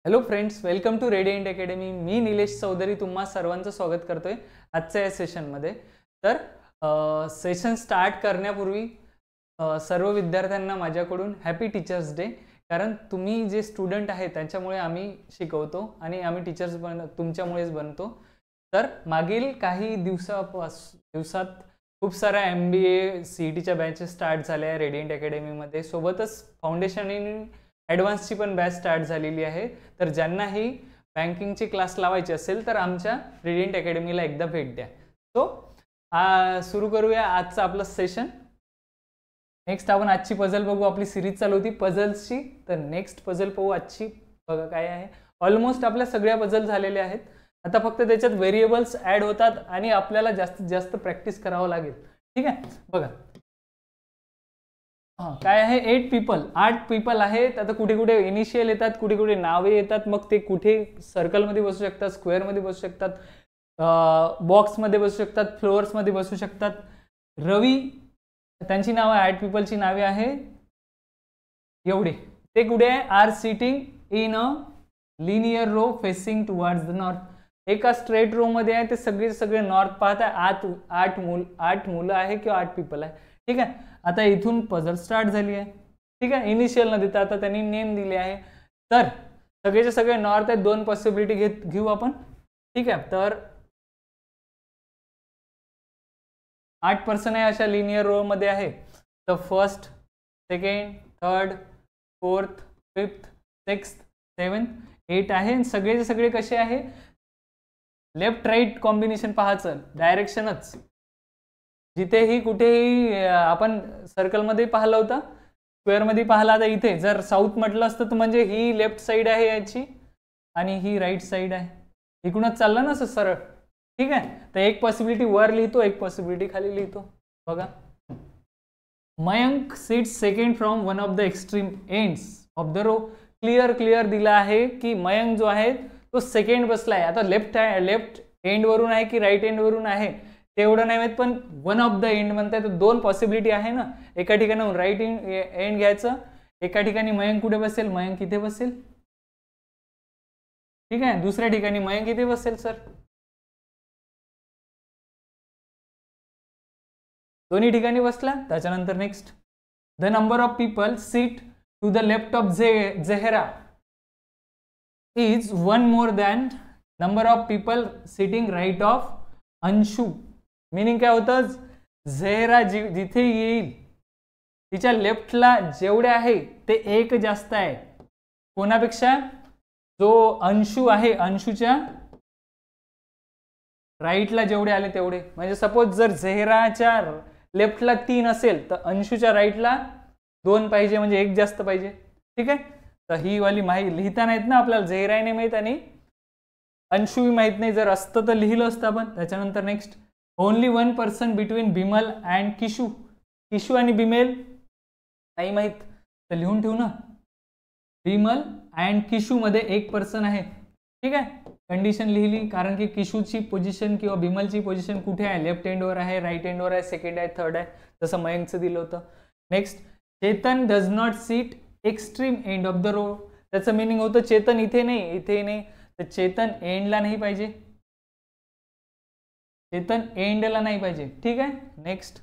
Hello friends, welcome to Radiant Academy. मी निलेश चौधरी तुम्हा सर्वांचं स्वागत करतोय आजच्या या सेशनमध्ये. तर सेशन स्टार्ट करण्यापूर्वी सर्व विद्यार्थ्यांना माझ्याकडून हॅपी टीचर्स डे. कारण तुम्ही जे स्टुडंट आहे त्यांच्यामुळे आम्ही शिकवतो आणि आम्ही टीचर्स तुमच्यामुळेच बनतो. तर मागील काही दिवसात खूप साऱ्या MBA CETच्या बॅचेस स्टार्ट झाल्या आहे रेडियंट अकॅडमीमध्ये. सोबतच फाउंडेशन आणि ॲडव्हान्सची पण बॅच स्टार्ट झालेली आहे. तर ज्यांनाही बँकिंगची क्लास लावायची असेल तर आमच्या रेडियंट अकॅडमीला एकदा भेट द्या. सो सुरू करूया आजचं आपलं सेशन. नेक्स्ट आपण आजची पझल बघू. आपली सिरीज चालू होती पझल्सची, तर नेक्स्ट पझल पाहू आजची. बघा काय आहे. ऑलमोस्ट आपल्या सगळ्या पझल झालेल्या आहेत. आता फक्त त्याच्यात व्हेरिएबल्स ॲड होतात आणि आपल्याला जास्तीत जास्त प्रॅक्टिस करावं लागेल. ठीक आहे. बघा काय आहे. 8 पीपल आहेत. आता कुठे कुठे इनिशियल येतात, कुठे कुठे नावे येतात. मग ते कुठे सर्कलमध्ये बसू शकतात, स्क्वेअरमध्ये बसू शकतात, बॉक्समध्ये बसू शकतात, फ्लोअर्समध्ये बसू शकतात. रवी त्यांची नावं 8 पीपलची नावे आहे एवढे. ते कुठे आहे. Are sitting in a linear row facing towards the north. एका स्ट्रेट रो मध्ये आहे. ते सगळे नॉर्थ पाहत आहे. 8 मुलं आहे किंवा 8 पीपल आहे. ठीक आहे. आता इथून पझल स्टार्ट झाली आहे. ठीक आहे. इनिशियल न देता आता त्यांनी नेम दिले आहे. तर सगळेचे सगळे नॉर्थ आहेत. 2 पॉसिबिलिटी घेऊ आपण. ठीक आहे. तर 8 पर्सन आहे अशा लिनियर रो मध्ये आहे. तर first, second, third, fourth, fifth, sixth, 7, 8 आहे. सगळेचे सगळे कसे आहे. लेफ्ट राईट कॉम्बिनेशन पाहायचं. डायरेक्शनच जिथेही कुठेही आपण सर्कलमध्ये पाहिलं होतं, स्क्वेअरमध्ये पाहिला. आता इथे जर साऊथ म्हटलं असतं तर म्हणजे ही लेफ्ट साईड आहे याची आणि ही राईट साईड आहे. इकडूनच चाललं ना सरळ. ठीक आहे. तर एक पॉसिबिलिटी वर लिहितो, एक पॉसिबिलिटी खाली लिहितो. बघा. Mayank sits second from one of the extreme ends of the row. Clear दिला आहे की मयंक जो आहे तो सेकंड बसला आहे. आता लेफ्ट एंड वरून आहे की राईट एंड वरून आहे तेवढं नाही माहित, पण वन ऑफ द एंड म्हणताय तर 2 पॉसिबिलिटी आहे ना. एका ठिकाणी राईट एंड घ्यायचं, एका ठिकाणी मयंक कुठे बसेल. मयंक इथे बसेल. ठीक आहे. दुसऱ्या ठिकाणी मयंक इथे बसेल. सर दोन्ही ठिकाणी बसला. त्याच्यानंतर next, the number of people seat to the left of Zehra is 1 more than number of people sitting right of Anshu. Meaning काय होतं. झेहरा जिथे येईल तिच्या लेफ्टला जेवढे आहे ते 1 जास्त आहे कोणापेक्षा. जो अंशू आहे अंशूच्या राईटला जेवढे आले तेवढे. म्हणजे सपोज जर झेहराच्या लेफ्टला 3 असेल तर अंशूच्या राईटला 2 पाहिजे, म्हणजे 1 जास्त पाहिजे. ठीक आहे. तर ही वाली माहिती लिहिता नाहीत ना आपल्याला. झेहरा नाही माहीत आणि अंशू माहीत नाही. जर असतं तर लिहिलं असतं आपण. त्याच्यानंतर next, only 1 person between Bimal and Kishu. Kishu आणि बिमेल नाही माहीत तर लिहून ठेवू ना. बिमल अँड किशू मध्ये 1 पर्सन आहे. ठीक आहे. कंडिशन लिहिली कारण की किशूची पोझिशन किंवा बिमलची पोझिशन कुठे आहे. लेफ्ट एंडवर आहे, राईट एंडवर आहे, सेकंड आहे, थर्ड आहे, जसं मयंकचं दिलं होतं. Next, Chetan does not seat extreme end of the row. त्याचं मिनिंग होतं चेतन इथे नाही तर चेतन एंडला नाही पाहिजे. चेतन एंडला नाही पाहिजे. ठीक आहे. Next,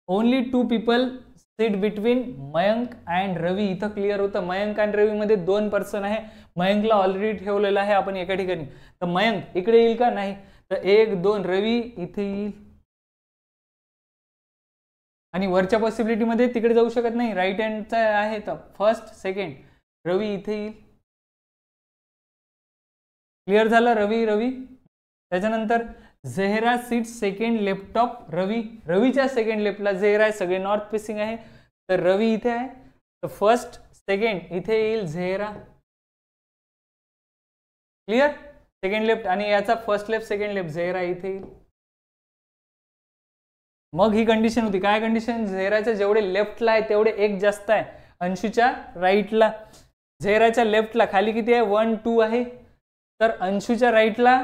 only 2 people seat between Mayank and Ravi. इथं क्लिअर होतं. मयंक आणि रवी मध्ये 2 पर्सन आहे. मयंकला ऑलरेडी ठेवलेलं आहे आपण एका ठिकाणी. तर मयंक इकडे येईल का. नाही. तर 1, 2 रवी इथे येईल आणि वरच्या पॉसिबिलिटी मध्ये तिकडे जाऊ शकत नाही. राईट हँडचा आहे तर फर्स्ट, सेकंड, रवी इथे येईल. क्लिअर झालं. रवी. त्याच्यानंतर झेहरा seat second left of Ravi. रवीच्या सेकंड लेफ्टला झेहरा आहे. सगळे नॉर्थ फेसिंग आहे तर रवी इथे आहे. तर फर्स्ट, सेकंड इथे येईल झेहरा. क्लिअर. सेकंड लेफ्ट आणि याचा फर्स्ट लेफ्ट, सेकंड लेफ्ट, झेहरा इथे येईल. मग ही कंडिशन होती. काय कंडिशन. झेहराच्या जेवढे लेफ्टला आहे तेवढे 1 जास्त आहे अंशूच्या राईटला. झेहराच्या लेफ्टला खाली किती आहे. 1, 2 आहे. तर अंशूच्या राईटला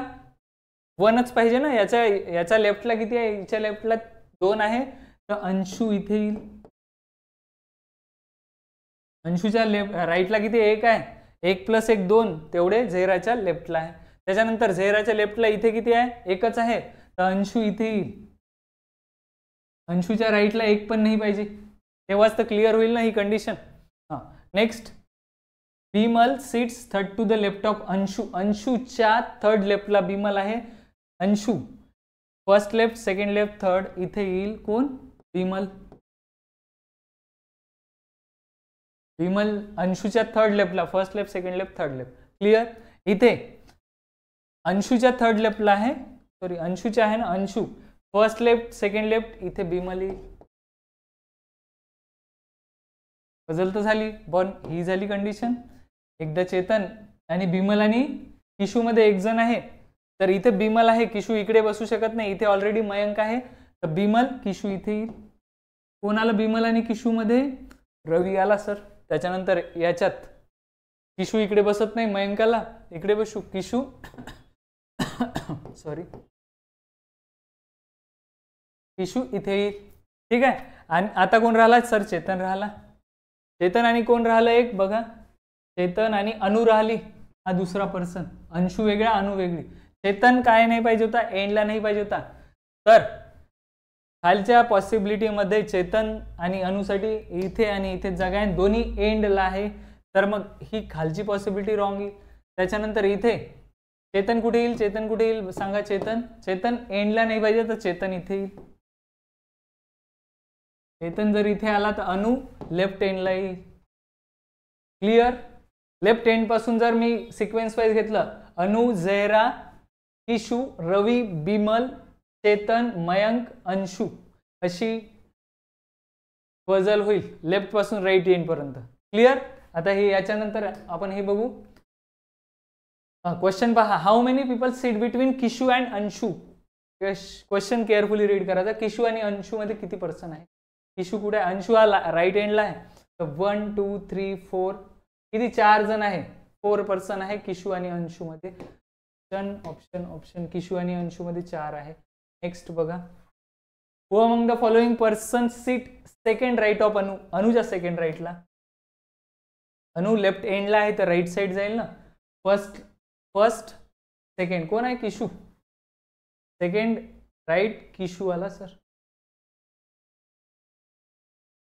1च पाहिजे ना. याच्या लेफ्टला किती आहे. याच्या लेफ्टला 2 आहे तर अंशू इथे येईल. अंशूच्या राईटला किती 1 आहे. 1 + 1 2 तेवढे झेहराच्या लेफ्टला आहे. त्याच्यानंतर झेहराच्या लेफ्टला इथे किती आहे, एकच आहे, तर अंशू इथे येईल. अंशूच्या राईटला एक पण नाही पाहिजे, तेव्हाच तर क्लिअर होईल ना ही कंडिशन. हां, next, Bimal sits third to the left of Anshu. अंशूच्या थर्ड लेफ्टला बिमल आहे. Anshu first left, second left, third, इथे येईल कोण, बिमल. बिमल अंशूच्या थर्ड लेफ्टला, first left, second left, third left, clear. इथे अंशूच्या थर्ड लेफ्टला आहे, सॉरी अंशूच्या आहे ना, Anshu first left, second left, इथे बिमल येईल. बदल तर झाली, पण ही झाली कंडिशन. एकदा चेतन आणि बिमल आणि किशू मध्ये एक जण आहे, तर इथे बिमल आहे, किशू इकडे बसू शकत नाही, इथे ऑलरेडी मयंक आहे, तर बिमल किशू इथे येईल. कोण आलं बिमल आणि किशू मध्ये, रवी आला सर. त्याच्यानंतर याच्यात किशू इकडे बसत नाही, मयंकाला इकडे बसू, किशू सॉरी किशू इथे येईल. ठीक आहे. आणि आता कोण राहिला सर, चेतन राहिला. चेतन आणि कोण राहिलं एक बघा, चेतन आणि अनु राहिली, हा दुसरा पर्सन. अंशू वेगळा, अनु वेगळी. चेतन काय नाही पाहिजे होता, एंडला नाही पाहिजे होता, तर खालच्या पॉसिबिलिटी मध्ये चेतन आणि अनुसाठी इथे आणि इथे जागा आहे, दोन्ही एंडला आहे, तर मग ही खालची पॉसिबिलिटी रॉंग येईल. त्याच्यानंतर इथे चेतन कुठे येईल, चेतन कुठे येईल सांगा, चेतन, चेतन एंडला नाही पाहिजे, तर चेतन इथे येईल. चेतन जर इथे आला तर अनु लेफ्ट एंडला येईल. क्लिअर. लेफ्ट एंड पासून जर मी सिक्वेन्स वाईज घेतलं, अनु, झेहरा, किशू, रवी, बिमल, चेतन, मयंक, अंशू, अशी पझल होईल लेफ्ट पासून राईट एंड पर्यंत. क्लिअर. आता हे याच्यानंतर आपण हे बघू. क्वेश्चन पहा, how many people seat between Kishu and Anshu. Question carefully read करायचा. किशू आणि अंशू मध्ये किती पर्सन आहे, किशू कुठे आहे, अंशू हा राईट एंडला आहे, तर 1 2 3 4 किती, 4 जण आहे, 4 पर्सन आहे किशू आणि अंशू मध्ये. ऑप्शन ऑप्शन किशू आणि अंशू मध्ये 4 आहे. नेक्स्ट बघा, who among the following person seat second right of Anu. अनुच्या सेकंड राईटला, अनु लेफ्ट एंडला आहे, तर राईट साइड जाईल ना. फर्स्ट सेकंड कोण आहे, किशू. सेकंड राईट किशू आला सर.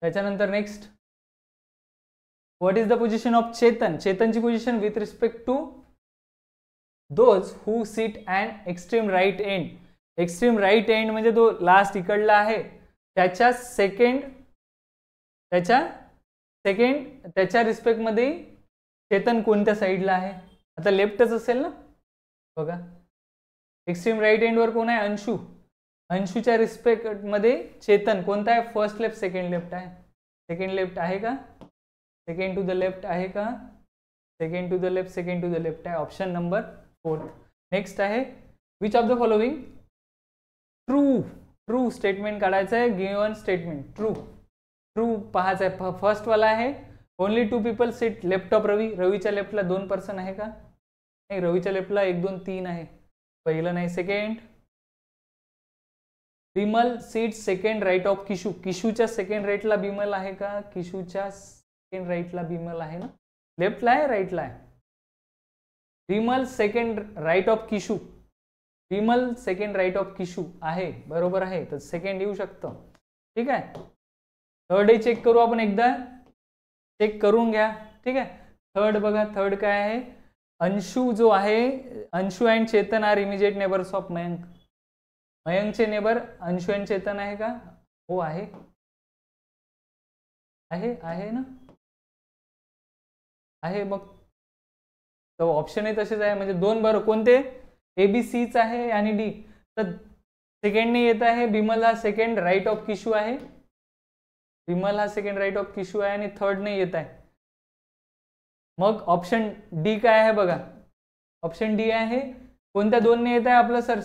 त्याच्यानंतर next, what is the position of Chetan. चेतनची position with respect to those who seat and extreme right end. Extreme right end म्हणजे तो लास्ट इकडला आहे, त्याच्या रिस्पेक्ट मध्ये चेतन कोणत्या साईडला आहे, आता लेफ्टच असेल ना. बघा एक्स्ट्रीम राईट एंड वर कोण आहे, अंशू. अंशूच्या रिस्पेक्ट मध्ये चेतन कोणता आहे, फर्स्ट लेफ्ट, सेकंड लेफ्ट आहे. सेकंड लेफ्ट आहे का, सेकंड टू द लेफ्ट आहे का, second to the left, second to the left आहे. Option number 4. नेक्स्ट आहे, which of the following true. True statement काढायचं आहे, गिव्हन स्टेटमेंट. ट्रू ट्रू पाहायचं आहे. फर्स्ट वाला आहे, only 2 people seat left of Ravi. रवीच्या लेफ्टला 2 पर्सन आहे का, नाही, रवीच्या लेफ्टला 1 2 3 आहे, पहिलं नाही. Second, Bimal seat second right of Kishu. किशूच्या सेकंड राईटला बिमल आहे का, किशूच्या सेकंड राईटला बिमल आहे ना, लेफ्टला आहे राईटला आहे. Bimal second right of Kishu, Bimal second right of Kishu आहे, बरोबर आहे, तर सेकंड येऊ शकतं. ठीक आहे. थर्ड हे चेक करू आपण, एकदा चेक करून घ्या. ठीक आहे. थर्ड बघा, थर्ड काय आहे, अंशू जो आहे, Anshu and Chetan are immediate neighbours of Mayank. मयंकचे नेबर अंशू अँड चेतन आहे का, हो आहे, आहे आहे ना, आहे. मग तो ऑप्शनही तसेच आहे, म्हणजे 2 बरोबर. कोणते, ABCच आहे आणि डी. तर सेकंडने येत आहे, बिमल हा सेकंड राईट ऑफ किशू आहे, बिमल हा सेकंड राईट ऑफ किशू आहे, आणि थर्ड ने येत आहे. मग ऑप्शन डी काय आहे बघा, ऑप्शन डी आहे. कोणत्या 2 ने येत आहे आपलं सर,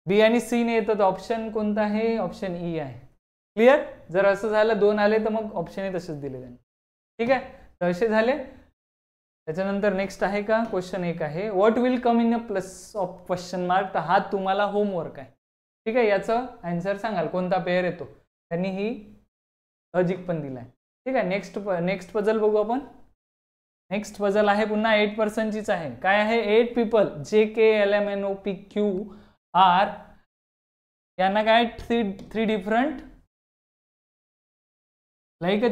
बी आणि सी ने येतात. ऑप्शन कोणता आहे, ऑप्शन ई आहे. क्लिअर. जर असं झालं 2 आले तर मग ऑप्शन तसेच दिले त्यांनी. ठीक आहे, तर असे झाले. त्याच्यानंतर नेक्स्ट आहे का, क्वेश्चन 1 आहे, what will come in a plus of question mark. तर हा तुम्हाला होमवर्क आहे. ठीक आहे, याचं आन्सर सांगाल कोणता पेअर येतो. त्यांनी ही लॉजिक पण दिलाय. ठीक आहे. नेक्स्ट पझल बघू आपण. नेक्स्ट पझल आहे पुन्हा 8% चीच आहे. काय आहे? 8 पीपल JKLMNOPQR यांना काय three different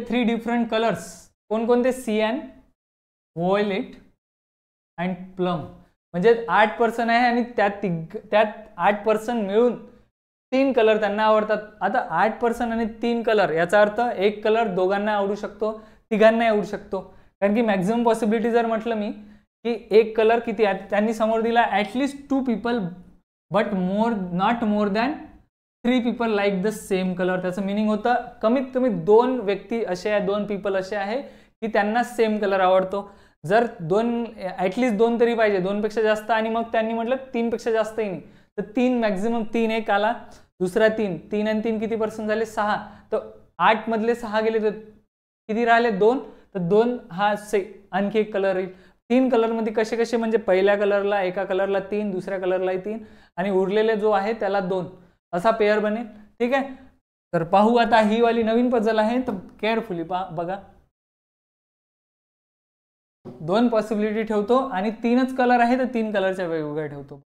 three different colours. कोणकोणते? सियान, व्हायोलेट अँड प्लम. म्हणजे 8% आहे आणि त्यात 8% मिळून 3 कलर त्यांना आवडतात. आता 8% आणि 3 कलर याचा अर्थ एक कलर दोघांना आवडू शकतो, तिघांना आवडू शकतो. कारण की मॅक्झिमम पॉसिबिलिटी जर म्हटलं मी की एक कलर किती आहे, त्यांनी समोर दिला at least 2 people but not more than 3 people like the same colour. त्याचं मिनिंग होतं कमीत कमी 2 व्यक्ती असे आहे, 2 पीपल असे आहे की त्यांना सेम कलर आवडतो. जर ॲटलिस्ट 2 तरी पाहिजे, 2 पेक्षा जास्त, आणि मग त्यांनी म्हटलं 3 पेक्षा जास्तही नाही, तर 3 मॅक्झिमम 3 एक आला, दुसरा 3 आणि 3 किती पर्सेंट झाले? 6. तर 8 मधले 6 गेले तर किती राहिले? 2. तर 2 हा आणखी एक कलर येईल. 3 कलर मध्ये कसे कसे? म्हणजे पहिल्या कलरला, एका कलरला 3, दुसऱ्या कलरलाही 3 आणि उरलेले जो आहे त्याला 2, असा पेअर बनेल. ठीक आहे. तर पाहू आता, ही वाली नवीन पझल आहे तर केअरफुली बघा. 2 पॉसिबिलिटी ठेवतो आणि 3च कलर आहे तर 3 कलरच्या वेगवेगळ्या ठेवतो.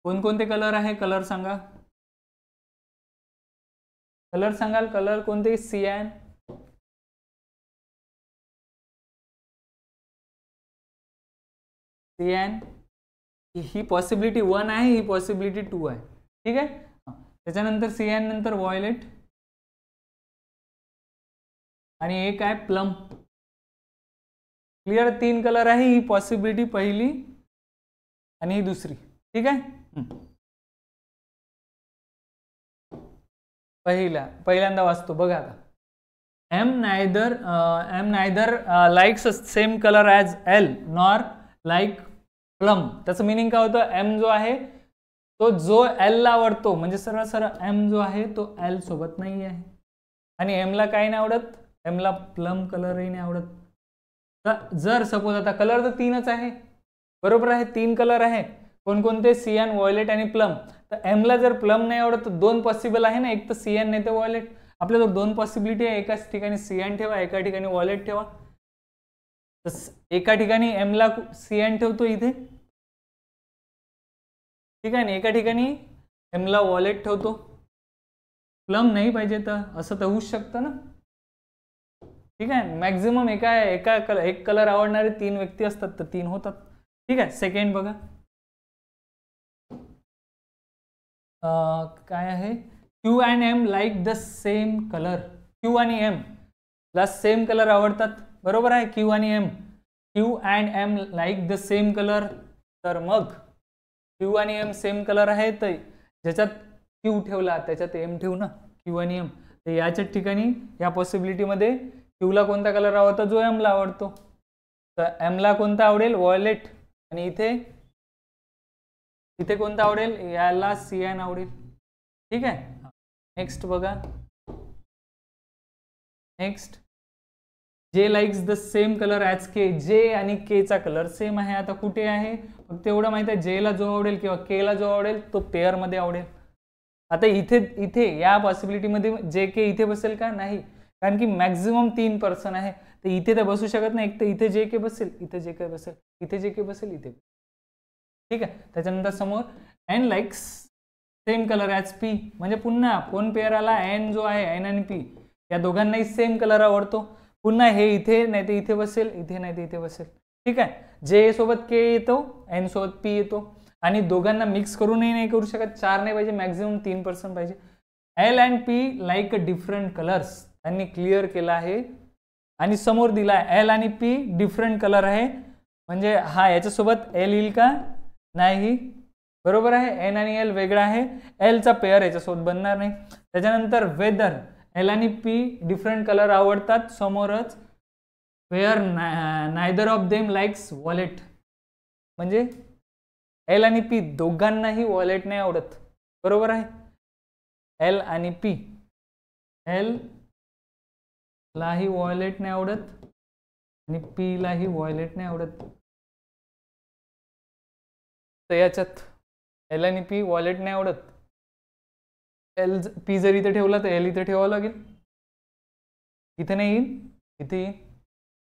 कोणकोणते कलर आहे? कलर सांगा. कलर सांगाल? कलर कोणते? सियान, सियान, ही पॉसिबिलिटी 1 आहे, ही पॉसिबिलिटी 2 आहे. ठीक आहे. त्याच्यानंतर सियान नंतर व्हायोलेट आणि एक आहे प्लम. क्लिअर? 3 कलर आहे, ही पॉसिबिलिटी पहिली आणि ही दुसरी. ठीक आहे. पहिल्यांदा वाचतो बघा आता. M neither likes same colour as L nor like plum. त्याचं मिनिंग काय होतं? एम जो आहे तो जो एल ला आवडतो, म्हणजे सरळ सरळ एम जो आहे तो एल सोबत नाही आहे, आणि एम ला काय नाही आवडत? एम ला प्लम कलरही नाही आवडत. तर जर सपोज आता कलर तर 3च आहे, बरोबर आहे, 3 कलर आहे. कोणकोणते? सियान, व्हायोलेट आणि प्लम. तर एम ला जर प्लम नाही आवडत तर 2 पॉसिबल आहे ना, एक तर सियान नाही तर व्हायोलेट. आपल्याजवळ 2 पॉसिबिलिटी आहे, एकाच ठिकाणी सियान ठेवा, एका ठिकाणी व्हायोलेट ठेवा. तर एका ठिकाणी एम ला सियान ठेवतो इथे, ठीक आहे, एका ठिकाणी एम ला व्हायोलेट ठेवतो. प्लम नाही पाहिजे तर असं तर होऊच शकतं ना. ठीक आहे. मॅक्झिमम एक कलर आवडणारे 3 व्यक्ती असतात तर 3 होतात. ठीक आहे. सेकंड बघा. काय आहे? Q and M like the same colour. Q आणि एम ला सेम कलर आवडतात, बरोबर आहे. क्यू आणि M, Q and M like the same colour. तर मग क्यू आणि एम सेम कलर आहे तर ज्याच्यात क्यू ठेवला त्याच्यात एम ठेवू ना, क्यू आणि एम. तर याच्या ठिकाणी या पॉसिबिलिटीमध्ये क्यूला कोणता कलर आवडतो? जो एम ला आवडतो. तर एम ला कोणता आवडेल? व्हायोलेट. आणि इथे कोणता आवडेल? याला सियान आवडेल. ठीक आहे. नेक्स्ट बघा. Next, J likes the same colour as K. J आणि के चा कलर सेम आहे. आता कुठे आहे? फक्त एवढं माहिती आहे, जे ला जो आवडेल किंवा के ला जो आवडेल तो पेअर मध्ये आवडेल. आता इथे या पॉसिबिलिटीमध्ये जे के इथे बसेल का? नाही, कारण की मॅक्झिमम 3 पर्सन आहे तर इथे तर बसू शकत नाही. एक तर इथे जे के बसेल, इथे जे के बसेल, इथे जे के बसेल, इथे. ठीक आहे. त्याच्यानंतर समोर N likes same colour as P. म्हणजे पुन्हा कोण पेअर आला? एन जो आहे, एन आणि पी या दोघांनाही सेम कलर आवडतो. पुन्हा हे इथे नाही तर इथे बसेल, इथे नाही तर इथे बसेल. ठीक आहे. जे सोबत के येतो, एन सोबत पी येतो, आणि दोघांना मिक्स करूनही नाही करू शकत. 4 नाही पाहिजे, मॅक्झिमम 3% पाहिजे. L and P like different colours. त्यांनी क्लिअर केला आहे आणि समोर दिला एल आणि पी डिफरंट कलर आहे. म्हणजे हा याच्यासोबत एल येईल का? नाही, बरोबर आहे. एन आणि एल वेगळा आहे, एल चा पेअर याच्यासोबत बनणार नाही. त्याच्यानंतर वेदर एल आणि पी डिफरंट कलर आवडतात समोरच. Where neither of them likes violet. म्हणजे एल आणि पी दोघांनाही व्हायोलेट नाही आवडत, बरोबर आहे. एल आणि पी, एल लाही व्हायोलेट नाही आवडत आणि पी लाही व्हायोलेट नाही आवडत. तर याच्यात एल आणि पी व्हायोलेट नाही आवडत. एल पी जर इथे ठेवला तर एल इथे ठेवावं लागेल. इथे नाही येईल, इथे येईल.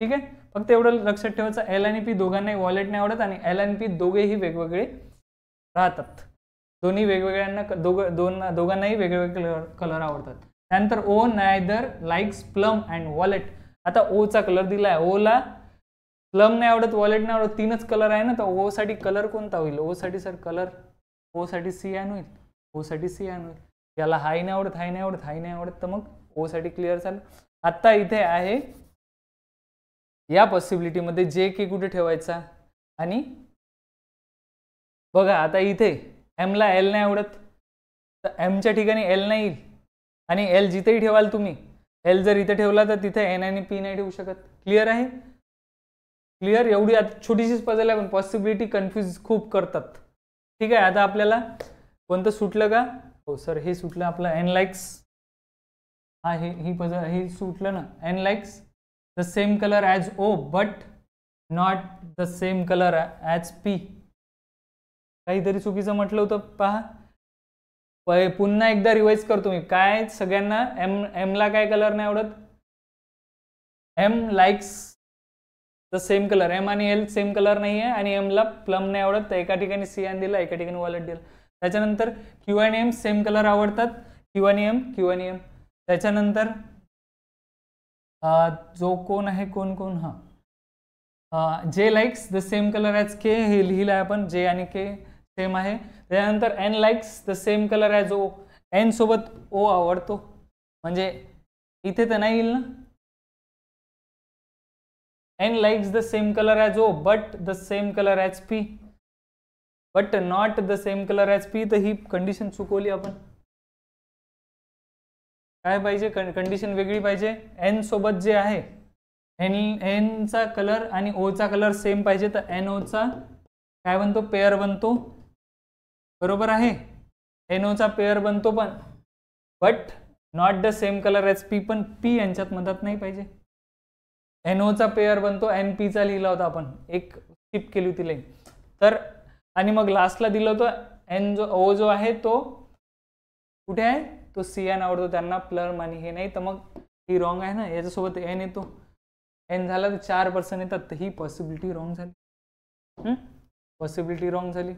ठीक आहे, फक्त एवढं लक्षात ठेवायचं, एल आणि पी दोघांनाही वॉलेट नाही आवडत आणि एल आणि पी दोघेही वेगवेगळे राहतात. दोन्ही वेगवेगळ्यांना दोघांनाही वेगवेगळे कलर आवडतात. त्यानंतर O neither likes plum and violet. आता ओ चा कलर दिलाय, ओ ला प्लम नाही आवडत, वॉलेट नाही आवडत, तीनच कलर आहे ना, तर ओ साठी कलर कोणता होईल? ओ साठी सर कलर, ओ साठी सियान होईल, ओ साठी सियान होईल. याला हाय नाही आवडत, हाय नाही आवडत, हाय नाही आवडत, तर मग ओ साठी क्लिअर झालं. आता इथे आहे या पॉसिबिलिटी मध्ये जे के कुठे ठेवायचा, आणि बघा आता इथे एम ला एल नाही आवडत, तर एमच्या ठिकाणी एल नाही येईल, आणि एल जिथेही ठेवाल तुम्ही, एल जर इथे ठेवला तर तिथे एन आणि पी नाही ठेवू शकत. क्लिअर आहे? क्लिअर? एवढी छोटीशीच पझल आहे, पण पॉसिबिलिटी कन्फ्यूज खूप करतात. ठीक आहे, आता आपल्याला कोणतं सुटलं का? हो सर, हे सुटलं आपलं एन लाईक्स. हा, ही पझल हे सुटलं ना, N likes the same colour as O but not the same colour as P. काहीतरी चुकीचं म्हटलं होतं पहा. पुन्हा एकदा रिवाइज करतो मी. काय सगळ्यांना एम ला काय कलर नाही आवडत? M likes the same colour, M आणि एल सेम कलर नाही आहे, आणि एम ला प्लम नाही आवडत, तर एका ठिकाणी सियान दिला, एका ठिकाणी वॉलेट दिला. त्याच्यानंतर क्यू आणि एम सेम कलर आवडतात, क्यू आणि एम, क्यू आणि एम. त्याच्यानंतर जो कोण आहे, कोण कोण, हा J likes the same colour as K, हे लिहिलं आहे आपण, जे आणि के सेम आहे. त्यानंतर N likes the same colour as O, N सोबत ओ आवडतो, म्हणजे इथे तर नाही येईल ना. N likes the same colour as O but the same colour as P, but not the same colour as P, तर ही कंडिशन चुकवली आपण. काय पाहिजे? कंडिशन वेगळी पाहिजे. एन सोबत जे आहे, एन चा कलर आणि ओ चा कलर सेम पाहिजे, तर एन ओ चा काय बनतो? पेअर बनतो. बरोबर आहे, एन ओ चा पेअर बनतो, पण but not the same colour as P, पण पी यांच्यात मदत नाही पाहिजे. एन ओ चा पेअर बनतो, एन पी चा लिहिला होता आपण, एक स्किप केली होती लाईन. तर आणि मग लास्टला दिलं होतं एन जो ओ जो आहे तो कुठे आहे? तो सियान आवडतो त्यांना, प्लम आणि हे नाही, तर मग ही रॉंग आहे ना. याच्यासोबत एन येतो, एन झाला तर 4% येतात, तर ही पॉसिबिलिटी रॉंग झाली. पॉसिबिलिटी रॉंग झाली.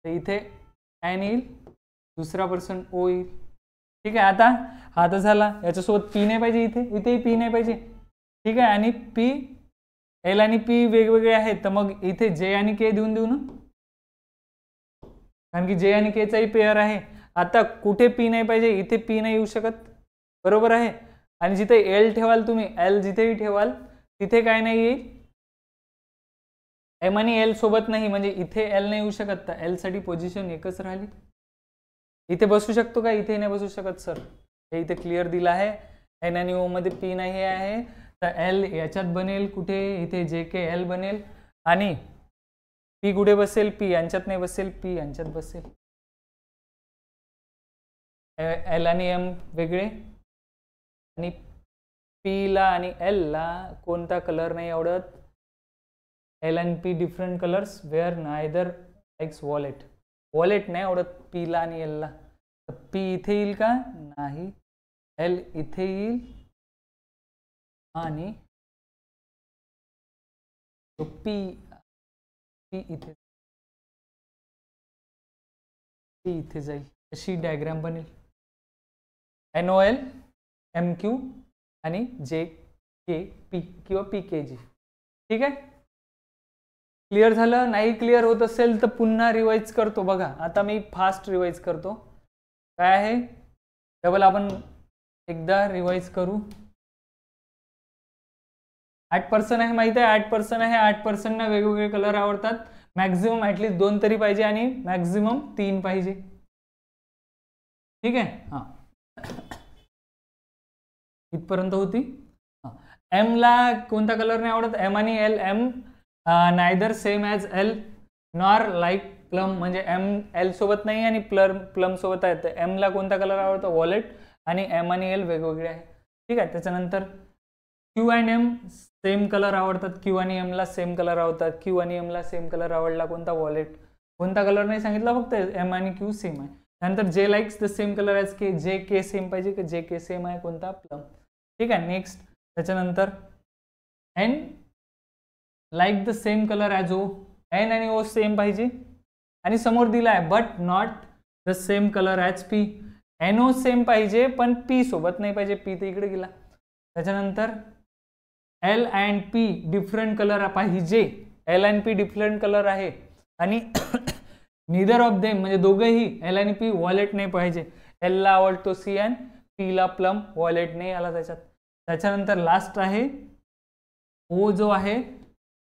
तर इथे एन येईल, दुसरा पर्सन ओ येईल. ठीक आहे, आता हा तर झाला. याच्यासोबत पी नाही पाहिजे, इथेही पी नाही पाहिजे. ठीक आहे, आणि पी, एल आणि पी वेगवेगळे आहेत, तर मग इथे जे आणि के देऊन देऊ ना, कारण की जे आणि के चाही पेअर आहे. आता कुठे पी नाही पाहिजे? इथे पी नाही येऊ शकत, बरोबर आहे. आणि जिथे एल ठेवाल तुम्ही, एल जिथेही ठेवाल तिथे काय नाही येईल? एम आणि एल सोबत नाही, म्हणजे इथे एल नाही येऊ शकत, तर एल साठी पोझिशन एकच राहिली. इथे बसू शकतो का? इथे नाही बसू शकत सर, हे इथे क्लिअर दिलं आहे. एन आणि ओ मध्ये पी नाही आहे, तर एल याच्यात बनेल कुठे? इथे जे के एल बनेल, आणि पी कुठे बसेल? पी यांच्यात नाही बसेल, पी यांच्यात बसेल. एल आणि एम वेगळे, आणि पी ला आणि एल ला कोणता कलर नाही आवडत? एल आणि P different colours, where neither likes violet. Violet नाही आवडत पी ला आणि एल ला, तर पी इथे येईल का? नाही. एल इथे येईल, आणि तो पी इथे, पी इथे जाईल. अशी डायग्राम बनेल. NOL, MQ आणि JKP किंवा PKG. ठीक आहे, क्लिअर झालं? नाही क्लिअर होत असेल तर पुन्हा रिवाइज करतो. बघा, आता मी फास्ट रिवाइज करतो. काय आहे डबल, आपण एकदा रिवाइज करू. 8% आहे, माहिती आहे 8% आहे. 8% ना वेगवेगळे कलर आवडतात. मॅक्झिमम ऍटलीस्ट 2 तरी पाहिजे, आणि मॅक्झिमम 3 पाहिजे. ठीक आहे, हा इथपर्यंत होती. एम ला कोणता कलर नाही आवडत? एम आणि L, M neither same as L nor like plum, म्हणजे एम एल सोबत नाही आणि प्लम सोबत आहे. तर एम ला कोणता कलर आवडतो? वॉलेट. आणि एम आणि एल वेगवेगळे आहे. ठीक आहे, त्याच्यानंतर Q and M same colour आवडतात, क्यू आणि एम ला सेम कलर आवडतात. क्यू आणि एम ला सेम कलर आवडला कोणता? वॉलेट. कोणता कलर नाही सांगितला, फक्त एम आणि क्यू सेम आहे. त्यानंतर J likes the same colour as K, J K same पाहिजे की जे के सेम आहे कोणता प्लम. ठीक आहे. नेक्स्ट त्याच्यानंतर N like the same colour as O, N आणि ओ सेम पाहिजे आणि समोर दिला आहे but not the same colour as P. N O same पाहिजे पण पी सोबत नाही पाहिजे, पी तर इकडे गेला. त्याच्यानंतर L and P different colour पाहिजे, L and P different colour आहे आणि निदर ऑफ देम म्हणजे दोघेही एल आणि पी वॉलेट नाही पाहिजे. एल ला आवडतो सियान, पी ला प्लम, वॉलेट नाही आला त्याच्यात. त्याच्यानंतर लास्ट आहे ओ जो आहे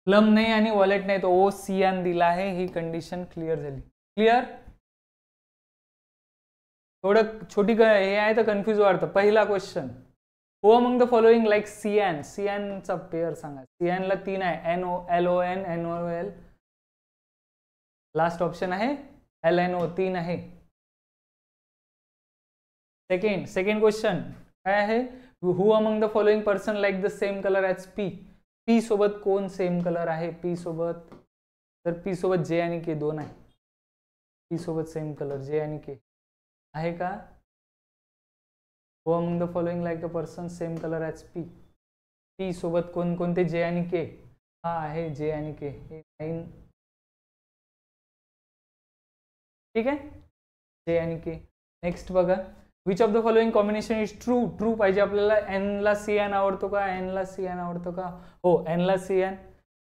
प्लम नाही आणि वॉलेट नाही, तो ओ सियान दिला आहे. ही कंडिशन क्लिअर झाली. क्लिअर. थोडं छोटी हे आहे तर कन्फ्यूज वाटतं. पहिला question, who among the following like cyan, सियानचा पेअर सांगा. सियानला 3 आहे, N O L O N, N O L. Last option आहे एल एन ओ, 3 आहे. सेकंड क्वेश्चन काय आहे, who among the following person like the same colour as P. P सोबत कोण सेम कलर आहे, पी सोबत, तर पी सोबत जे आणि के 2 आहे. पी सोबत सेम कलर जे आणि के आहे का. Who among the following like a person same colour as P. P सोबत कोणते जे आणि के, हा आहे जे आणि के. 9. ठीक आहे, जे आणि के. नेक्स्ट बघा, which of the following combination is true. True पाहिजे आपल्याला. एन ला सियान आवडतो का, एन ला सियान आवडतो का, हो एन ला सियान.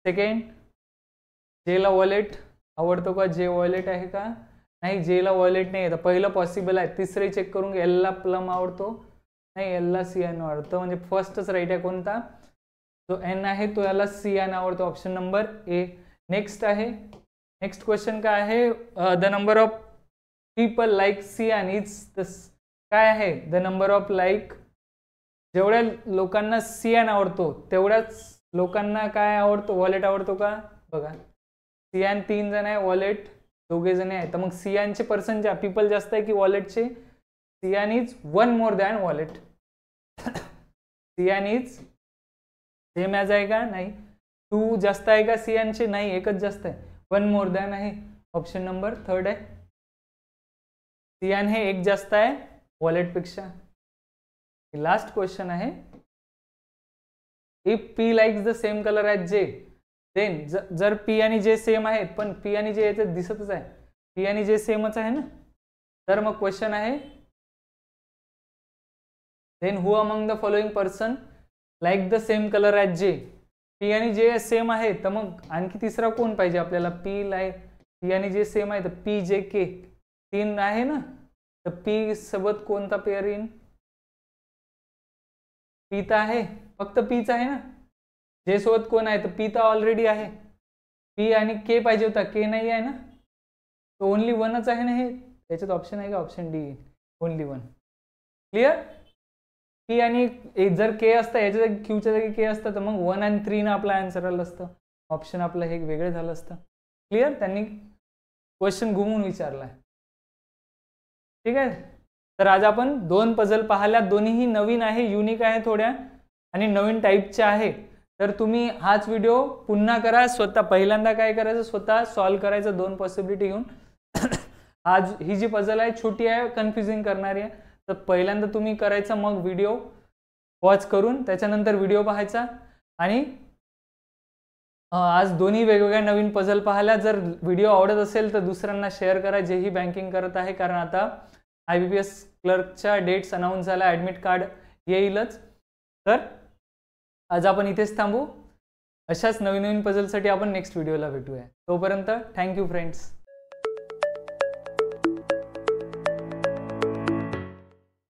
सेकंड, जे ला वॉलेट आवडतो का, जे वॉलेट आहे का, नाही जे ला वॉलेट नाही आहे तर पहिलं पॉसिबल आहे. तिसरे चेक करून एल ला प्लम आवडतो, नाही एल ला सियान आवडतो, म्हणजे फर्स्टच राईट आहे. कोणता, जो एन आहे तो याला सियान आवडतो, ऑप्शन नंबर ए. नेक्स्ट आहे, नेक्स्ट क्वेश्चन काय आहे, the number of people like सियान इज काय आहे, द नंबर ऑफ लाईक, जेवढ्या लोकांना सियान आवडतो तेवढ्याच लोकांना काय आवडतो, वॉलेट आवडतो का. बघा सियान 3 जण आहे, वॉलेट 2 जण आहे, तर मग सियानचे पर्सन पीपल जास्त आहे की वॉलेटचे. सियान इज 1 मोर दॅन वॉलेट. सियान इज सेम ॲज आहे का, नाही. 2 जास्त आहे का सियानचे, नाही एकच जास्त आहे, 1 मोर दॅन आहे, ऑप्शन नंबर 3 आहे. सियान हे 1 जास्त आहे वॉलेट पेक्षा. लास्ट क्वेश्चन आहे, if P likes the same colour as जे, देन जर पी आणि जे सेम आहेत, पण पी आणि जे याच्यात दिसतच आहे, पी आणि जे सेमच आहे ना, तर मग क्वेश्चन आहे, then who among the following person like the same colour as J. P आणि जे सेम आहे तर मग आणखी तिसरा कोण पाहिजे आपल्याला. पी आणि जे सेम आहे तर पी जे के 3 आहे ना, तर पी सोबत कोणता पेअर येईल. पी तर आहे, फक्त पीच आहे ना. जे सोबत कोण आहे तर पी तर ऑलरेडी आहे. पी आणि के पाहिजे होता, के नाही आहे ना, तो ओनली 1च आहे ना. हे त्याच्यात ऑप्शन आहे का, option D only 1. Clear. P आणि जर के असतं याच्या जागी क्यूच्या जागी के असतं तर मग 1 आणि 3 आपलं आन्सर आलं असतं. ऑप्शन आपलं हे वेगळं झालं असतं. क्लिअर. त्यांनी क्वेश्चन घुमून विचारलाय. ठीक आहे. तर आज आपण 2 पझल पाहिल्या, दोन्हीही नवीन आहे, युनिक आहे थोड्या आणि नवीन टाईपच्या आहे. तर तुम्ही हाच व्हिडिओ पुन्हा करा स्वतः. पहिल्यांदा काय करायचं, स्वतः सॉल्व्ह करायचं 2 पॉसिबिलिटी घेऊन. आज ही जी पझल आहे छोटी आहे, कन्फ्युजिंग करणारी आहे, तर पहिल्यांदा तुम्ही करायचं, मग व्हिडिओ वॉच करून त्याच्यानंतर व्हिडिओ पाहायचा. आणि आज दोन्ही वेगवेगळ्या नवीन पझल पाहायला. जर व्हिडिओ आवडत असेल तर दुसऱ्यांना शेअर करा जेही बँकिंग करत आहे, कारण आता IBPS क्लर्कच्या डेट्स अनाऊन्स झाल्या, ॲडमिट कार्ड येईलच. तर आज आपण इथेच थांबू. अशाच नवीन नवीन पझलसाठी आपण नेक्स्ट व्हिडिओला भेटूया. तोपर्यंत थँक्यू फ्रेंड्स.